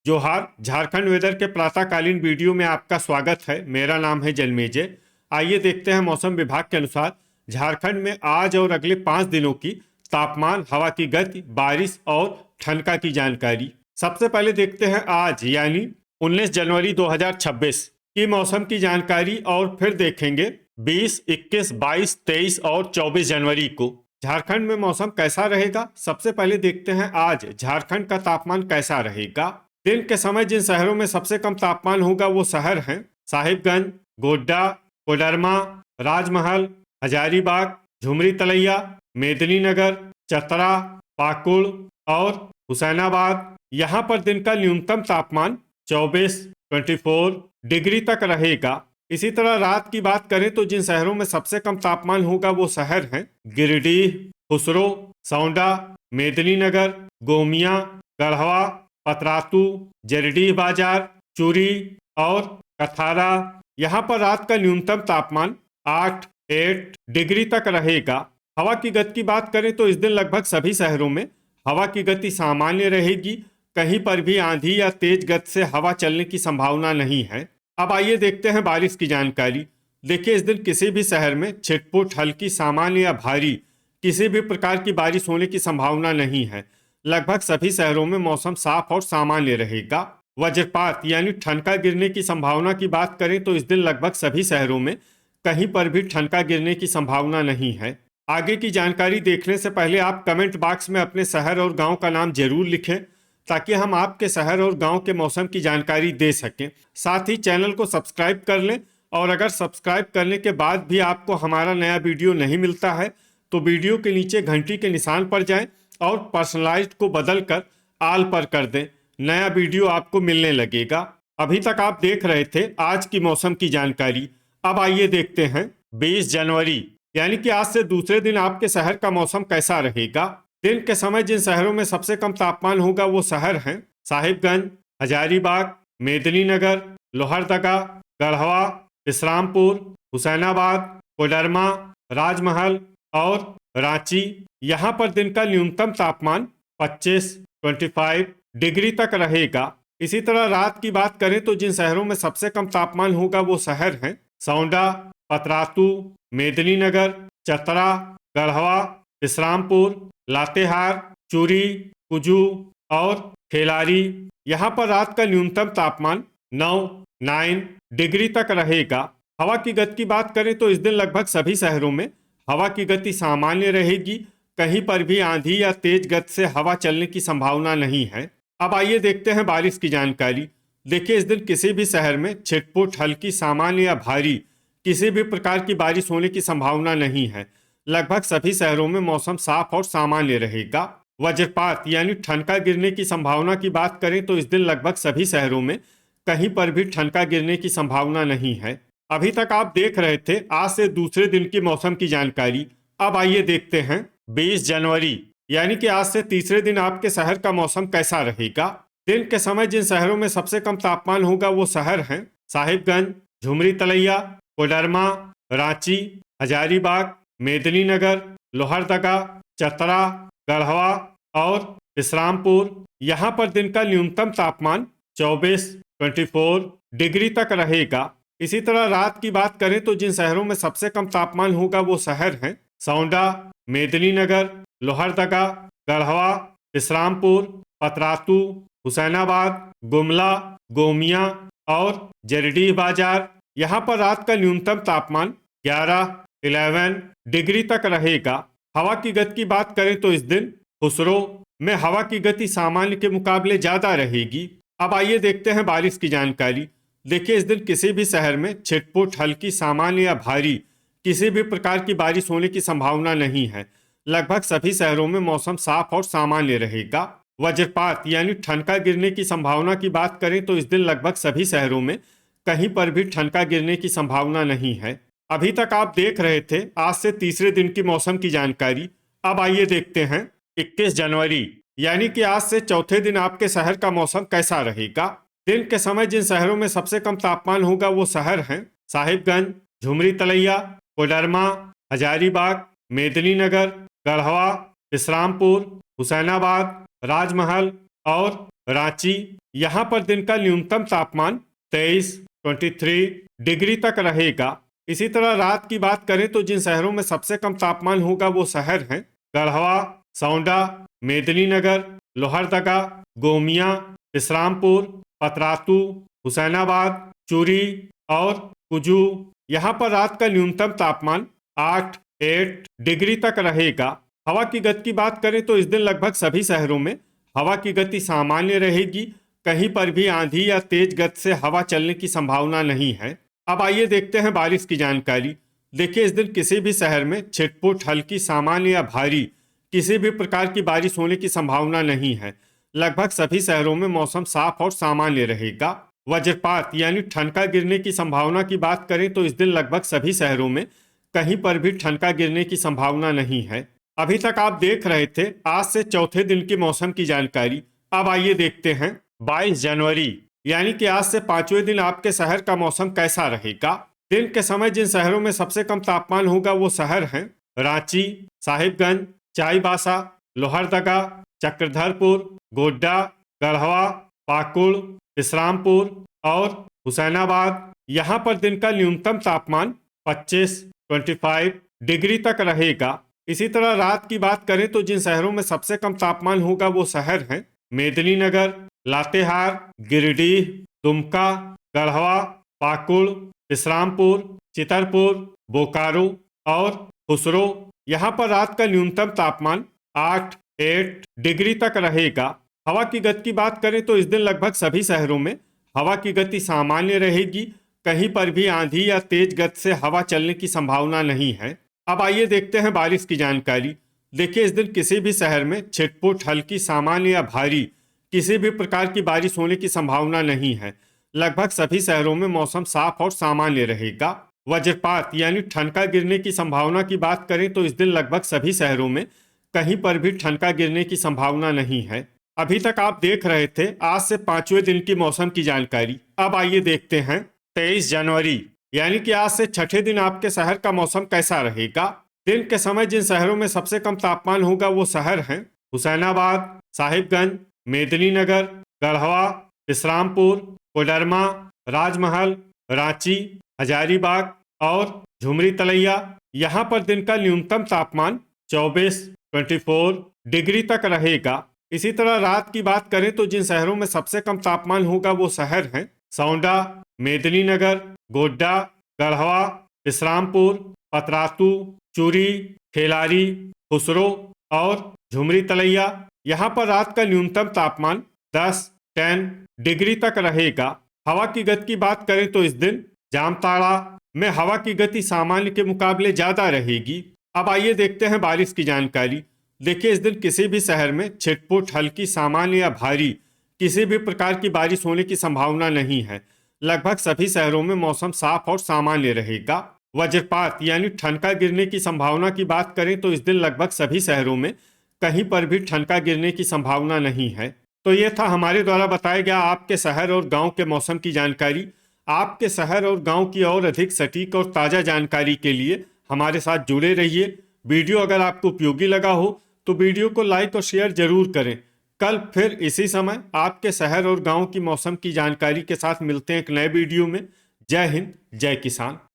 जोहार। झारखंड वेदर के प्रातःकालीन वीडियो में आपका स्वागत है। मेरा नाम है जन्मेजय। आइए देखते हैं मौसम विभाग के अनुसार झारखंड में आज और अगले 5 दिनों की तापमान, हवा की गति, बारिश और ठनका की जानकारी। सबसे पहले देखते हैं आज यानी 19 जनवरी 2026 की मौसम की जानकारी और फिर देखेंगे 20, 21, 22, 23 और 24 जनवरी को झारखंड में मौसम कैसा रहेगा। सबसे पहले देखते हैं आज झारखंड का तापमान कैसा रहेगा। दिन के समय जिन शहरों में सबसे कम तापमान होगा वो शहर हैं साहिबगंज, गोड्डा, कोडरमा, राजमहल, हजारीबाग, झुमरी तलैया, मेदिनीनगर, चतरा, पाकुड़ और हुसैनाबाद। यहाँ पर दिन का न्यूनतम तापमान 24 डिग्री तक रहेगा। इसी तरह रात की बात करें तो जिन शहरों में सबसे कम तापमान होगा वो शहर हैं गिरिडीह, खुसरो, सौंडा, मेदिनीनगर, गोमिया, गढ़वा, पतरातू, जरडीह बाजार, चूरी और कथारा। यहाँ पर रात का न्यूनतम तापमान 8 डिग्री तक रहेगा। हवा की गति की बात करें तो इस दिन लगभग सभी शहरों में हवा की गति सामान्य रहेगी। कहीं पर भी आंधी या तेज गति से हवा चलने की संभावना नहीं है। अब आइए देखते हैं बारिश की जानकारी। देखिए, इस दिन किसी भी शहर में छिटपुट, हल्की, सामान्य या भारी किसी भी प्रकार की बारिश होने की संभावना नहीं है। लगभग सभी शहरों में मौसम साफ और सामान्य रहेगा। वज्रपात यानी ठनका गिरने की संभावना की बात करें तो इस दिन लगभग सभी शहरों में कहीं पर भी ठनका गिरने की संभावना नहीं है। आगे की जानकारी देखने से पहले आप कमेंट बॉक्स में अपने शहर और गांव का नाम जरूर लिखें ताकि हम आपके शहर और गांव के मौसम की जानकारी दे सकें। साथ ही चैनल को सब्सक्राइब कर लें और अगर सब्सक्राइब करने के बाद भी आपको हमारा नया वीडियो नहीं मिलता है तो वीडियो के नीचे घंटी के निशान पर जाएं और पर्सनलाइज्ड को बदलकर आल पर कर दें। नया वीडियो आपको मिलने लगेगा। अभी तक आप देख रहे थे आज की मौसम की जानकारी। अब आइए देखते हैं 20 जनवरी यानी कि आज से दूसरे दिन आपके शहर का मौसम कैसा रहेगा। दिन के समय जिन शहरों में सबसे कम तापमान होगा वो शहर हैं साहिबगंज, हजारीबाग, मेदिनीनगर, लोहरदगा, गढ़वा, इस्लामपुर, हुसैनाबाद, कोडरमा, राजमहल और रांची। यहाँ पर दिन का न्यूनतम तापमान 25 डिग्री तक रहेगा। इसी तरह रात की बात करें तो जिन शहरों में सबसे कम तापमान होगा वो शहर हैं सौंडा, पतरातू, मेदिनीनगर, चतरा, गढ़वा, इस्लामपुर, लातेहार, चूरी, कुजू और खेलारी। यहाँ पर रात का न्यूनतम तापमान 9 डिग्री तक रहेगा। हवा की गति की बात करें तो इस दिन लगभग सभी शहरों में हवा की गति सामान्य रहेगी। कहीं पर भी आंधी या तेज गति से हवा चलने की संभावना नहीं है। अब आइए देखते हैं बारिश की जानकारी। देखिए, इस दिन किसी भी शहर में छिटपुट, हल्की, सामान्य या भारी किसी भी प्रकार की बारिश होने की संभावना नहीं है। लगभग सभी शहरों में मौसम साफ और सामान्य रहेगा। वज्रपात यानी ठनका गिरने की संभावना की बात करें तो इस दिन लगभग सभी शहरों में कहीं पर भी ठनका गिरने की संभावना नहीं है। अभी तक आप देख रहे थे आज से दूसरे दिन की मौसम की जानकारी। अब आइए देखते हैं 20 जनवरी यानी कि आज से तीसरे दिन आपके शहर का मौसम कैसा रहेगा। दिन के समय जिन शहरों में सबसे कम तापमान होगा वो शहर हैं साहिबगंज, झुमरी तलैया, कोडरमा, रांची, हजारीबाग, मेदिनीनगर, लोहरदगा, चतरा, गढ़वा और इस्लामपुर। यहाँ पर दिन का न्यूनतम तापमान 24 डिग्री तक रहेगा। इसी तरह रात की बात करें तो जिन शहरों में सबसे कम तापमान होगा वो शहर हैं सौंडा, मेदिनीनगर, लोहरदगा, गढ़वा, इस्लामपुर, पतरातू, हुसैनाबाद, गुमला, गोमिया और जरडीह बाजार। यहाँ पर रात का न्यूनतम तापमान 11 डिग्री तक रहेगा। हवा की गति की बात करें तो इस दिन खुसरो में हवा की गति सामान्य के मुकाबले ज्यादा रहेगी। अब आइए देखते हैं बारिश की जानकारी। देखिए, इस दिन किसी भी शहर में छिटपुट, हल्की, सामान्य या भारी किसी भी प्रकार की बारिश होने की संभावना नहीं है। लगभग सभी शहरों में मौसम साफ और सामान्य रहेगा। वज्रपात यानी ठनका गिरने की संभावना की बात करें तो इस दिन लगभग सभी शहरों में कहीं पर भी ठनका गिरने की संभावना नहीं है। अभी तक आप देख रहे थे आज से तीसरे दिन की मौसम की जानकारी। अब आइए देखते हैं 21 जनवरी यानी कि आज से चौथे दिन आपके शहर का मौसम कैसा रहेगा। दिन के समय जिन शहरों में सबसे कम तापमान होगा वो शहर हैं साहिबगंज, झुमरी तलैया, कोडरमा, हजारीबाग, मेदिनीनगर, गढ़वा, इस्लामपुर, हुसैनाबाद, राजमहल और रांची, यहाँ पर दिन का न्यूनतम तापमान 23 डिग्री तक रहेगा। इसी तरह रात की बात करें तो जिन शहरों में सबसे कम तापमान होगा वो शहर हैं गढ़वा, सौंडा, मेदिनीनगर, लोहरदगा, गोमिया, इस्लामपुर, पतरातू, हुसैनाबाद, चूरी और कुजू। यहाँ पर रात का न्यूनतम तापमान 8 डिग्री तक रहेगा। हवा की गति की बात करें तो इस दिन लगभग सभी शहरों में हवा की गति सामान्य रहेगी। कहीं पर भी आंधी या तेज गति से हवा चलने की संभावना नहीं है। अब आइए देखते हैं बारिश की जानकारी। देखिए, इस दिन किसी भी शहर में छिटपुट, हल्की, सामान्य या भारी किसी भी प्रकार की बारिश होने की संभावना नहीं है। लगभग सभी शहरों में मौसम साफ और सामान्य रहेगा। वज्रपात यानी ठनका गिरने की संभावना की बात करें तो इस दिन लगभग सभी शहरों में कहीं पर भी ठनका गिरने की संभावना नहीं है। अभी तक आप देख रहे थे आज से चौथे दिन की मौसम की जानकारी। अब आइए देखते हैं 22 जनवरी यानी कि आज से पांचवें दिन आपके शहर का मौसम कैसा रहेगा। दिन के समय जिन शहरों में सबसे कम तापमान होगा वो शहर हैं रांची, साहिबगंज, चाईबासा, लोहरदगा, चक्रधरपुर, गोड्डा, गढ़वा, पाकुड़, इस्लामपुर और हुसैनाबाद। यहाँ पर दिन का न्यूनतम तापमान 25 डिग्री तक रहेगा। इसी तरह रात की बात करें तो जिन शहरों में सबसे कम तापमान होगा वो शहर हैं मेदिनीनगर, लातेहार, गिरिडीह, दुमका, गढ़वा, पाकुड़, इस्लामपुर, चितरपुर, बोकारो और खुसरो। यहाँ पर रात का न्यूनतम तापमान 8 डिग्री तक रहेगा। हवा की गति की बात करें तो इस दिन लगभग सभी शहरों में हवा की गति सामान्य रहेगी। कहीं पर भी आंधी या तेज गति से हवा चलने की संभावना नहीं है। अब आइए देखते हैं बारिश की जानकारी। देखिए, इस दिन किसी भी शहर में छिटपुट, हल्की, सामान्य या भारी किसी भी प्रकार की बारिश होने की संभावना नहीं है। लगभग सभी शहरों में मौसम साफ और सामान्य रहेगा। वज्रपात यानी ठनका गिरने की संभावना की बात करें तो इस दिन लगभग सभी शहरों में कहीं पर भी ठनका गिरने की संभावना नहीं है। अभी तक आप देख रहे थे आज से पांचवें दिन की मौसम की जानकारी। अब आइए देखते हैं 23 जनवरी यानी कि आज से छठे दिन आपके शहर का मौसम कैसा रहेगा। दिन के समय जिन शहरों में सबसे कम तापमान होगा वो शहर हैं हुसैनाबाद, साहिबगंज, मेदिनीनगर, गढ़वा, इस्लामपुर, कोडरमा, राजमहल, रांची, हजारीबाग और झुमरी तलैया। यहाँ पर दिन का न्यूनतम तापमान 24 डिग्री तक रहेगा। इसी तरह रात की बात करें तो जिन शहरों में सबसे कम तापमान होगा वो शहर हैं सौंडा, मेदिनीनगर, गोड्डा, गढ़वा, इस्लामपुर, पतरातू, चूरी, खेलारी, खुसरो और झुमरी तलैया। यहाँ पर रात का न्यूनतम तापमान 10 डिग्री तक रहेगा। हवा की गति की बात करें तो इस दिन जामताड़ा में हवा की गति सामान्य के मुकाबले ज्यादा रहेगी। अब आइए देखते हैं बारिश की जानकारी। देखिए, इस दिन किसी भी शहर में छिटपुट, हल्की, सामान्य या भारी किसी भी प्रकार की बारिश होने की संभावना नहीं है। लगभग सभी शहरों में मौसम साफ और सामान्य रहेगा। वज्रपात यानी ठनका गिरने की संभावना की बात करें तो इस दिन लगभग सभी शहरों में कहीं पर भी ठनका गिरने की संभावना नहीं है। तो ये था हमारे द्वारा बताया गया आपके शहर और गांव के मौसम की जानकारी। आपके शहर और गांव की और अधिक सटीक और ताज़ा जानकारी के लिए हमारे साथ जुड़े रहिए। वीडियो अगर आपको उपयोगी लगा हो तो वीडियो को लाइक और शेयर जरूर करें। कल फिर इसी समय आपके शहर और गांव की मौसम की जानकारी के साथ मिलते हैं एक नए वीडियो में। जय हिंद, जय किसान।